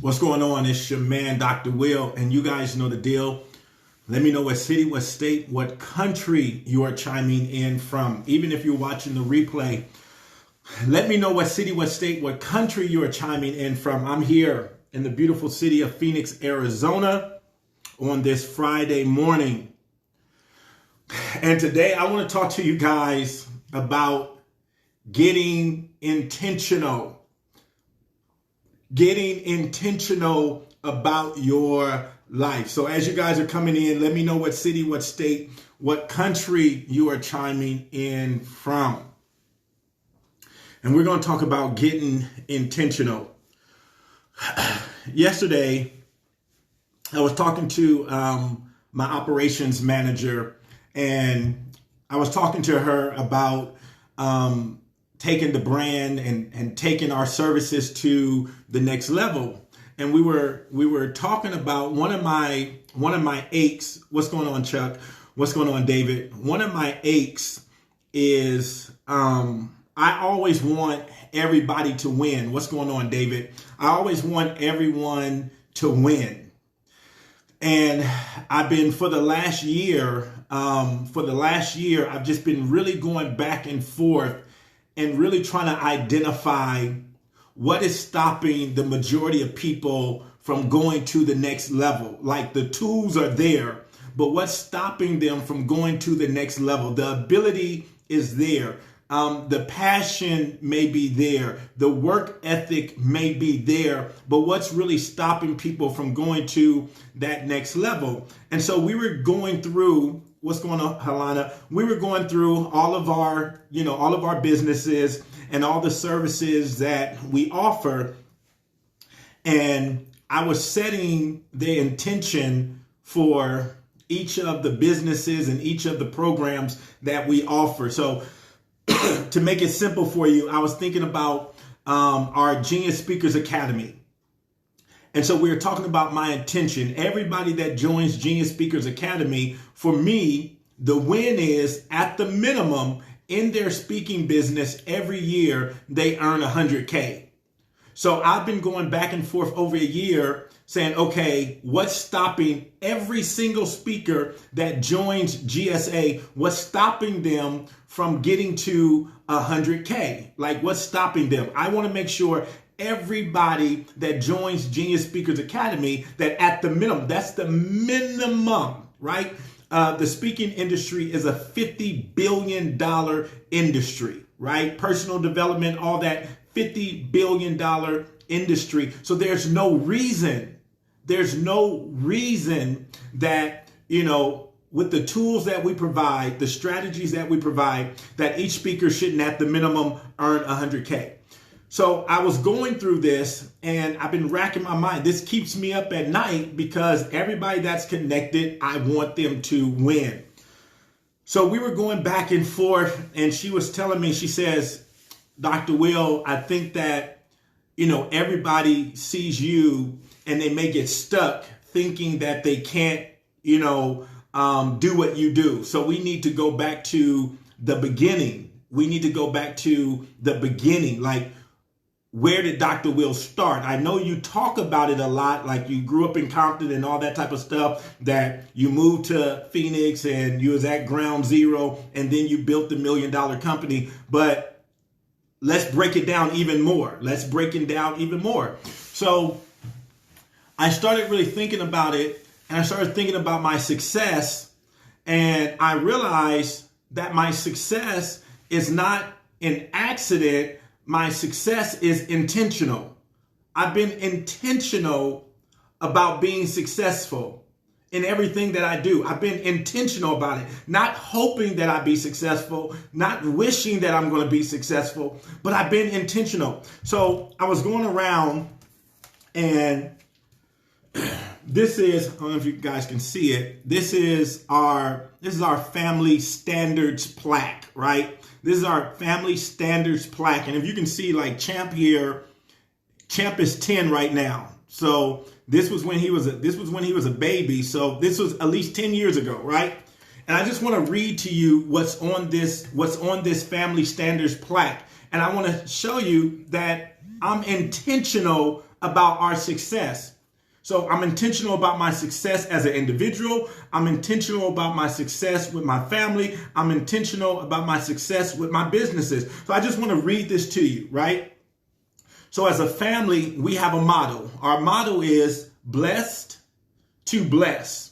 What's going on? It's your man, Dr. Will, and you guys know the deal. Let me know what city, what state, what country you are chiming in from. Even if you're watching the replay, let me know what city, what state, what country you are chiming in from. I'm here in the beautiful city of Phoenix, Arizona on this Friday morning. And today I want to talk to you guys about getting intentional. Getting intentional about your life. So as you guys are coming in, let me know what city, what state, what country you are chiming in from. And we're going to talk about getting intentional. Yesterday, I was talking to my operations manager, and I was talking to her about taking the brand and taking our services to the next level. And we were talking about one of my aches. What's going on, Chuck? What's going on, David? One of my aches is I always want everybody to win. What's going on, David? I always want everyone to win. And I've been for the last year, I've just been really going back and forth and really trying to identify what is stopping the majority of people from going to the next level. Like, the tools are there, but what's stopping them from going to the next level? The ability is there. The passion may be there. The work ethic may be there, but what's really stopping people from going to that next level? And so we were going through, what's going on, Helena? We were going through all of our businesses and all the services that we offer. And I was setting the intention for each of the businesses and each of the programs that we offer. So to make it simple for you, I was thinking about our Genius Speakers Academy. And so we were talking about my intention. Everybody that joins Genius Speakers Academy, for me, the win is at the minimum in their speaking business every year, they earn $100K. So I've been going back and forth over a year saying, okay, what's stopping every single speaker that joins GSA? What's stopping them from getting to $100K? Like, what's stopping them? I want to make sure everybody that joins Genius Speakers Academy, that at the minimum, that's the minimum, right? The speaking industry is a $50 billion industry, right? Personal development, all that, $50 billion industry. So there's no reason that, with the tools that we provide, the strategies that we provide, that each speaker shouldn't at the minimum earn $100K. So I was going through this and I've been racking my mind. This keeps me up at night because everybody that's connected, I want them to win. So we were going back and forth, and she was telling me, she says, Dr. Will, I think that, everybody sees you and they may get stuck thinking that they can't, do what you do. So we need to go back to the beginning. Like, where did Dr. Will start? I know you talk about it a lot, like you grew up in Compton and all that type of stuff, that you moved to Phoenix and you was at ground zero and then you built the $1 million company. But let's break it down even more. So I started really thinking about it, and I started thinking about my success, and I realized that my success is not an accident. My success is intentional. I've been intentional about being successful in everything that I do. I've been intentional about it, not hoping that I be successful, not wishing that I'm going to be successful, but I've been intentional. So I was going around, and this is, I don't know if you guys can see it. This is our family standards plaque, right? This is our family standards plaque. And if you can see, like, Champ here, Champ is 10 right now. So this was when he was a baby. So this was at least 10 years ago, right? And I just want to read to you what's on this family standards plaque. And I want to show you that I'm intentional about our success. So I'm intentional about my success as an individual. I'm intentional about my success with my family. I'm intentional about my success with my businesses. So I just want to read this to you, right? So as a family, we have a motto. Our motto is blessed to bless.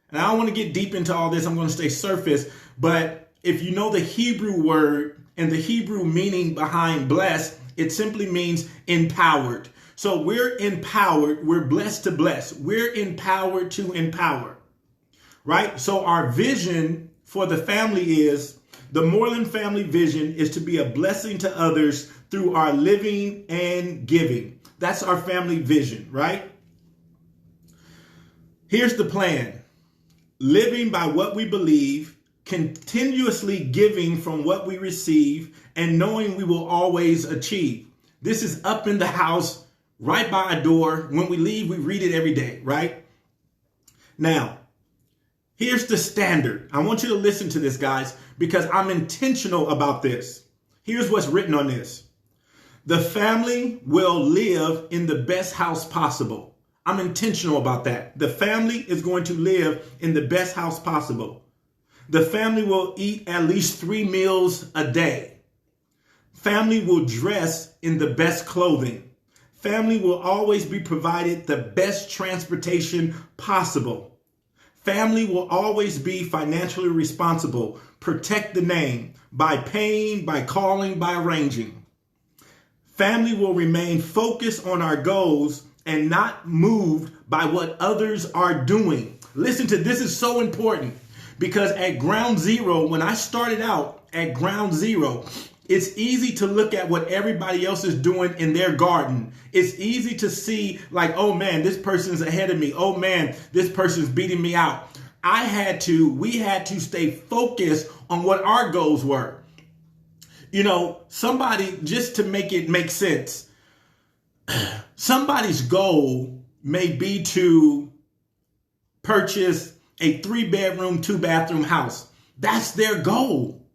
And I don't want to get deep into all this. I'm going to stay surface. But if you know the Hebrew word and the Hebrew meaning behind blessed, it simply means empowered. So we're empowered. We're blessed to bless. We're empowered to empower, right? So our vision for the family is, the Moreland family vision is to be a blessing to others through our living and giving. That's our family vision, right? Here's the plan. Living by what we believe, continuously giving from what we receive, and knowing we will always achieve. This is up in the house, right by a door. When we leave, we read it every day, right? Now, here's the standard. I want you to listen to this, guys, because I'm intentional about this. Here's what's written on this. The family will live in the best house possible. I'm intentional about that. The family is going to live in the best house possible. The family will eat at least 3 meals a day. Family will dress in the best clothing. Family will always be provided the best transportation possible. Family will always be financially responsible. Protect the name by paying, by calling, by arranging. Family will remain focused on our goals and not moved by what others are doing. Listen to this, is so important, because at ground zero, when I started out at ground zero, it's easy to look at what everybody else is doing in their garden. It's easy to see like, oh man, this person's ahead of me. Oh man, this person's beating me out. We had to stay focused on what our goals were. You know, somebody, just to make it make sense, somebody's goal may be to purchase a 3-bedroom, 2-bathroom house. That's their goal.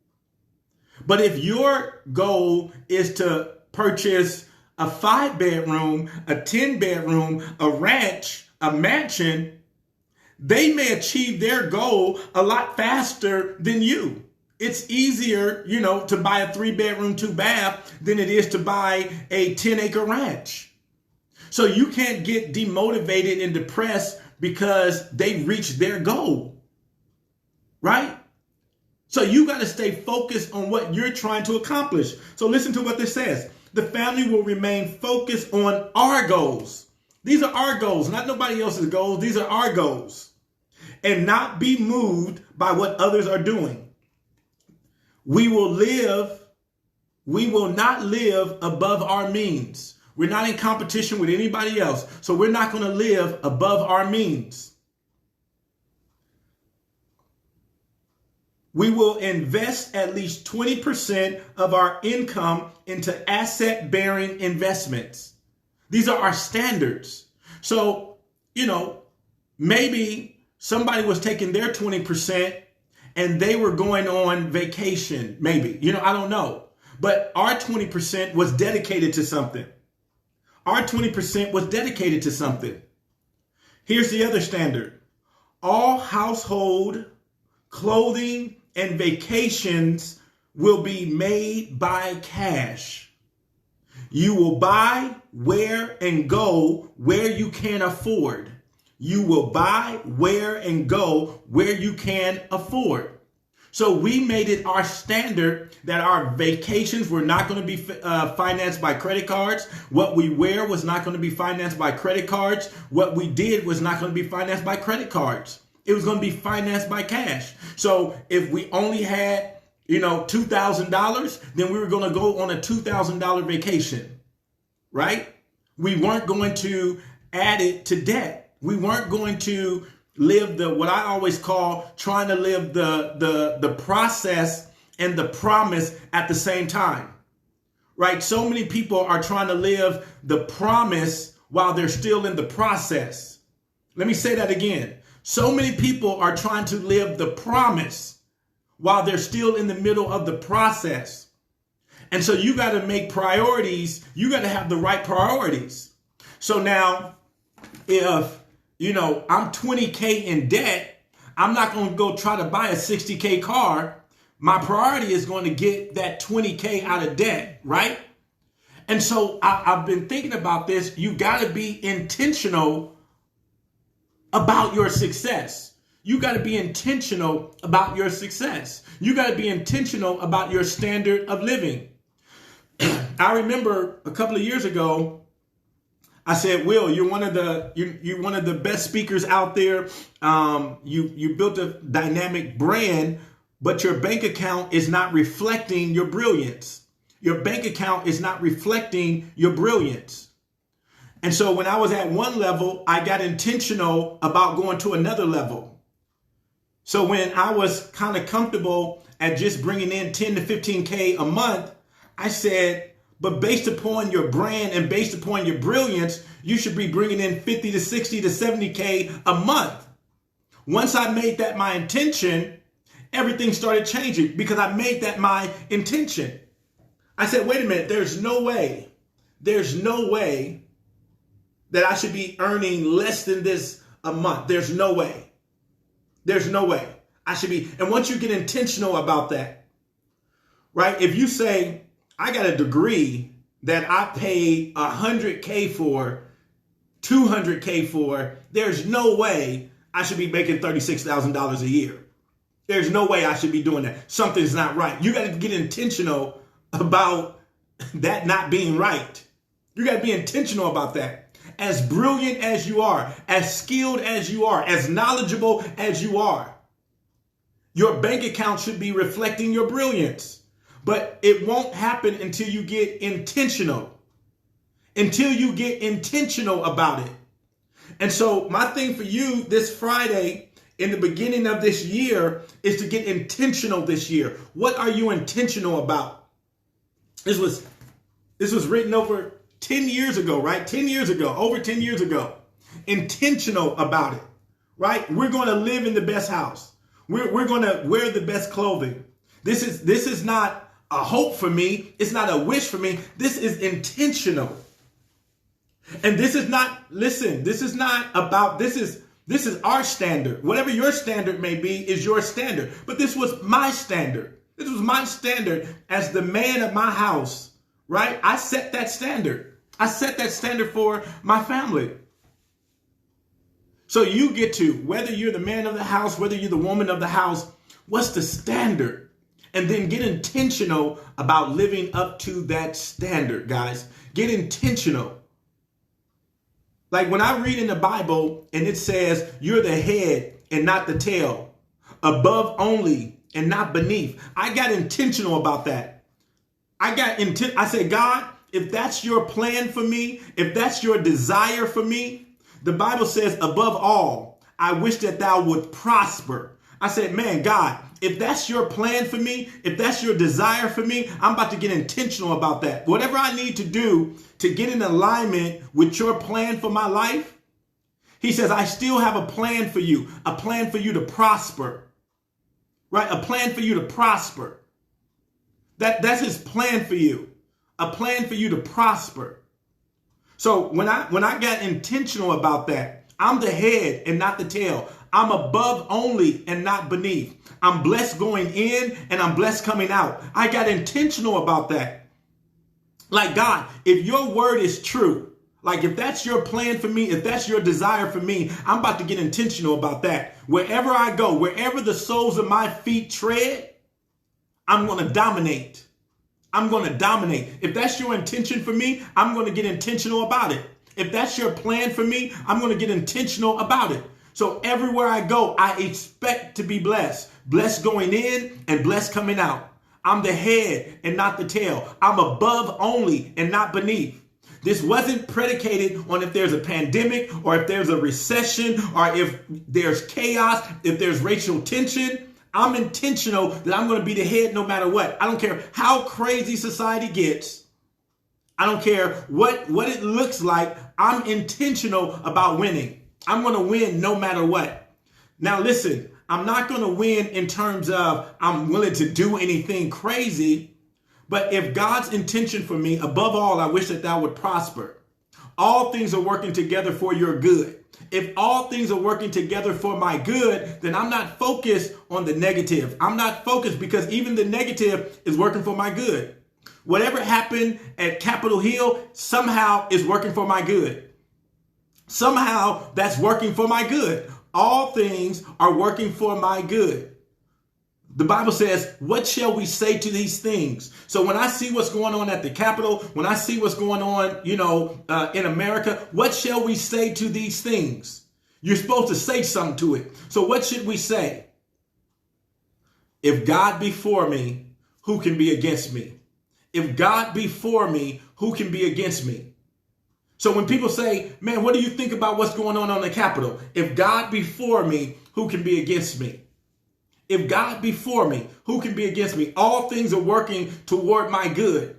But if your goal is to purchase a 5-bedroom, a 10-bedroom, a ranch, a mansion, they may achieve their goal a lot faster than you. It's easier, to buy a 3-bedroom, 2-bath than it is to buy a 10-acre ranch. So you can't get demotivated and depressed because they reached their goal, right? So you got to stay focused on what you're trying to accomplish. So listen to what this says. The family will remain focused on our goals. These are our goals, not nobody else's goals. These are our goals. And not be moved by what others are doing. We will not live above our means. We're not in competition with anybody else. So we're not going to live above our means. We will invest at least 20% of our income into asset-bearing investments. These are our standards. So, maybe somebody was taking their 20% and they were going on vacation, maybe. I don't know. But our 20% was dedicated to something. Our 20% was dedicated to something. Here's the other standard. All household, clothing, and vacations will be made by cash. You will buy, wear, and go where you can afford. You will buy, wear, and go where you can afford. So we made it our standard that our vacations were not going to be financed by credit cards. What we wear was not going to be financed by credit cards. What we did was not going to be financed by credit cards. It was going to be financed by cash. So if we only had, $2,000, then we were going to go on a $2,000 vacation, right? We weren't going to add it to debt. We weren't going to live what I always call trying to live the process and the promise at the same time, right? So many people are trying to live the promise while they're still in the process. Let me say that again. So many people are trying to live the promise while they're still in the middle of the process. And so you got to make priorities. You got to have the right priorities. So now if, I'm 20K in debt, I'm not going to go try to buy a 60K car. My priority is going to get that 20K out of debt, right? And so I've been thinking about this. You got to be intentional about your success. You got to be intentional about your success. You got to be intentional about your standard of living. I remember a couple of years ago, I said, Will, you're one of the best speakers out there. You built a dynamic brand, but your bank account is not reflecting your brilliance. Your bank account is not reflecting your brilliance. And so when I was at one level, I got intentional about going to another level. So when I was kind of comfortable at just bringing in 10 to 15K a month, I said, but based upon your brand and based upon your brilliance, you should be bringing in 50 to 60 to 70K a month. Once I made that my intention, everything started changing because I made that my intention. I said, wait a minute, there's no way that I should be earning less than this a month. There's no way. I should be. And once you get intentional about that, right? If you say, I got a degree that I paid 100K for, 200K for, there's no way I should be making $36,000 a year. There's no way I should be doing that. Something's not right. You got to get intentional about that not being right. You got to be intentional about that. As brilliant as you are, as skilled as you are, as knowledgeable as you are, your bank account should be reflecting your brilliance. But it won't happen until you get intentional. Until you get intentional about it. And so my thing for you this Friday in the beginning of this year is to get intentional this year. What are you intentional about? This was written over 10 years ago, right? 10 years ago, over 10 years ago. Intentional about it, right? We're going to live in the best house. We're going to wear the best clothing. This is not a hope for me. It's not a wish for me. This is intentional. And this is not, listen, this is not about, this is our standard. Whatever your standard may be is your standard. But this was my standard. This was my standard as the man of my house, right? I set that standard. I set that standard for my family. So you get to, whether you're the man of the house, whether you're the woman of the house, what's the standard? And then get intentional about living up to that standard, guys. Get intentional. Like when I read in the Bible and it says you're the head and not the tail, above only and not beneath. I got intentional about that. I said, God, if that's your plan for me, if that's your desire for me, the Bible says above all, I wish that thou would prosper. I said, man, God, if that's your plan for me, if that's your desire for me, I'm about to get intentional about that. Whatever I need to do to get in alignment with your plan for my life, he says, I still have a plan for you to prosper, right? A plan for you to prosper. That's his plan for you, a plan for you to prosper. So when I got intentional about that, I'm the head and not the tail. I'm above only and not beneath. I'm blessed going in and I'm blessed coming out. I got intentional about that. Like, God, if your word is true, like if that's your plan for me, if that's your desire for me, I'm about to get intentional about that. Wherever I go, wherever the soles of my feet tread, I'm going to dominate. I'm going to dominate. If that's your intention for me, I'm going to get intentional about it. If that's your plan for me, I'm going to get intentional about it. So everywhere I go, I expect to be blessed. Blessed going in and blessed coming out. I'm the head and not the tail. I'm above only and not beneath. This wasn't predicated on if there's a pandemic or if there's a recession or if there's chaos, if there's racial tension. I'm intentional that I'm going to be the head no matter what. I don't care how crazy society gets. I don't care what it looks like. I'm intentional about winning. I'm going to win no matter what. Now, listen, I'm not going to win in terms of I'm willing to do anything crazy, But if God's intention for me, above all, I wish that thou would prosper. All things are working together for your good. If all things are working together for my good, then I'm not focused on the negative. I'm not focused because even the negative is working for my good. Whatever happened at Capitol Hill somehow is working for my good. Somehow that's working for my good. All things are working for my good. The Bible says, what shall we say to these things? So when I see what's going on at the Capitol, when I see what's going on, in America, what shall we say to these things? You're supposed to say something to it. So what should we say? If God be for me, who can be against me? If God be for me, who can be against me? So when people say, man, what do you think about what's going on the Capitol? If God be for me, who can be against me? If God be for me, who can be against me? All things are working toward my good.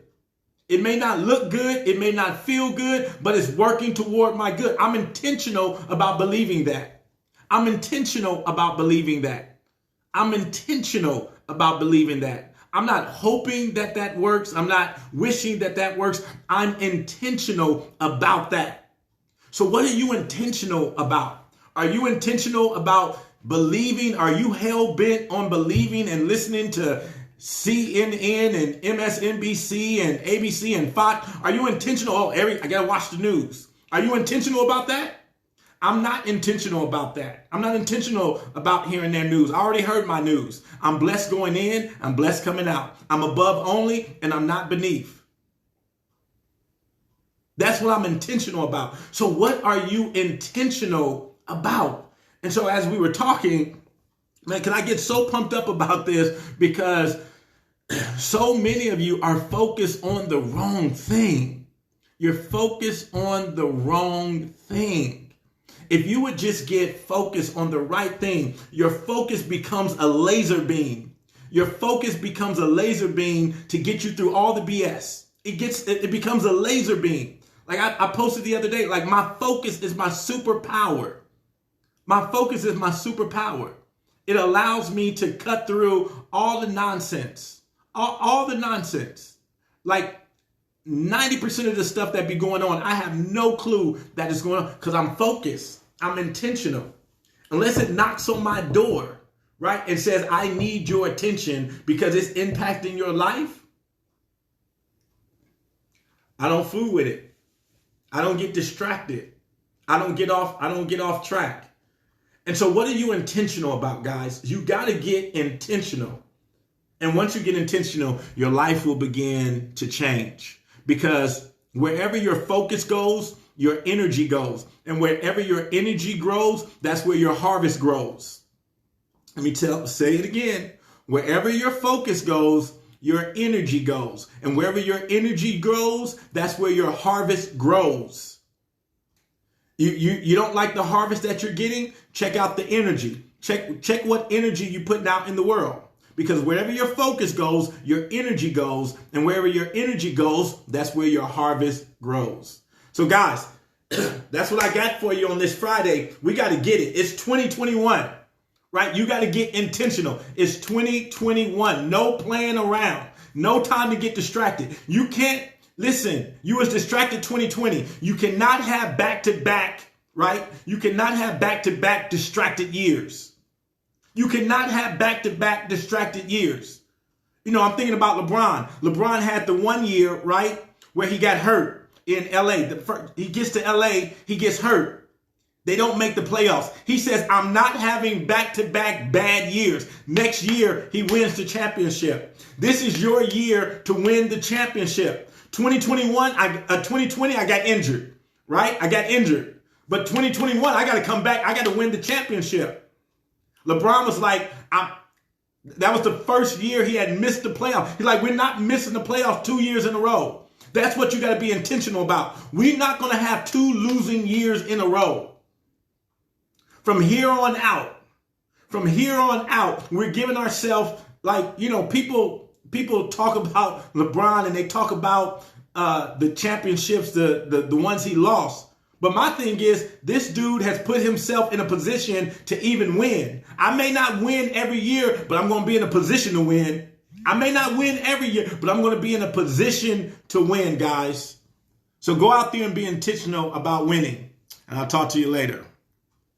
It may not look good. It may not feel good, but it's working toward my good. I'm intentional about believing that. I'm intentional about believing that. I'm intentional about believing that. I'm not hoping that that works. I'm not wishing that that works. I'm intentional about that. So what are you intentional about? Are you intentional about believing? Are you hell-bent on believing and listening to CNN and MSNBC and ABC and Fox? Are you intentional? Oh, I got to watch the news. Are you intentional about that? I'm not intentional about that. I'm not intentional about hearing their news. I already heard my news. I'm blessed going in. I'm blessed coming out. I'm above only and I'm not beneath. That's what I'm intentional about. So what are you intentional about? And so as we were talking, man, can I get so pumped up about this because so many of you are focused on the wrong thing. You're focused on the wrong thing. If you would just get focused on the right thing, your focus becomes a laser beam. Your focus becomes a laser beam to get you through all the BS. It becomes a laser beam. Like I posted the other day, like my focus is my superpower. My focus is my superpower. It allows me to cut through all the nonsense, all the nonsense. Like 90% of the stuff that be going on, I have no clue that is going on because I'm focused. I'm intentional. Unless it knocks on my door, right, and says, I need your attention because it's impacting your life, I don't fool with it. I don't get distracted. I don't get off track. And so what are you intentional about, guys? You got to get intentional. And once you get intentional, your life will begin to change. Because wherever your focus goes, your energy goes. And wherever your energy grows, that's where your harvest grows. Let me say it again. Wherever your focus goes, your energy goes. And wherever your energy grows, that's where your harvest grows. You don't like the harvest that you're getting? Check out the energy. Check what energy you're putting out in the world. Because wherever your focus goes, your energy goes. And wherever your energy goes, that's where your harvest grows. So guys, that's what I got for you on this Friday. We got to get it. It's 2021, right? You got to get intentional. It's 2021. No playing around. No time to get distracted. You can't, listen, you was distracted 2020. You cannot have back-to-back, right? You cannot have back-to-back distracted years. You cannot have back-to-back distracted years. I'm thinking about LeBron. LeBron had the 1 year, right, where he got hurt in LA. He gets to LA, he gets hurt. They don't make the playoffs. He says, I'm not having back-to-back bad years. Next year, he wins the championship. This is your year to win the championship. 2020, I got injured, right? I got injured. But 2021, I got to come back. I got to win the championship. LeBron was like, that was the first year he had missed the playoffs. He's like, we're not missing the playoffs 2 years in a row. That's what you got to be intentional about. We're not going to have 2 losing years in a row. From here on out, we're giving ourselves, like, people talk about LeBron and they talk about the championships, the ones he lost. But my thing is, this dude has put himself in a position to even win. I may not win every year, but I'm going to be in a position to win. I may not win every year, but I'm going to be in a position to win, guys. So go out there and be intentional about winning. And I'll talk to you later.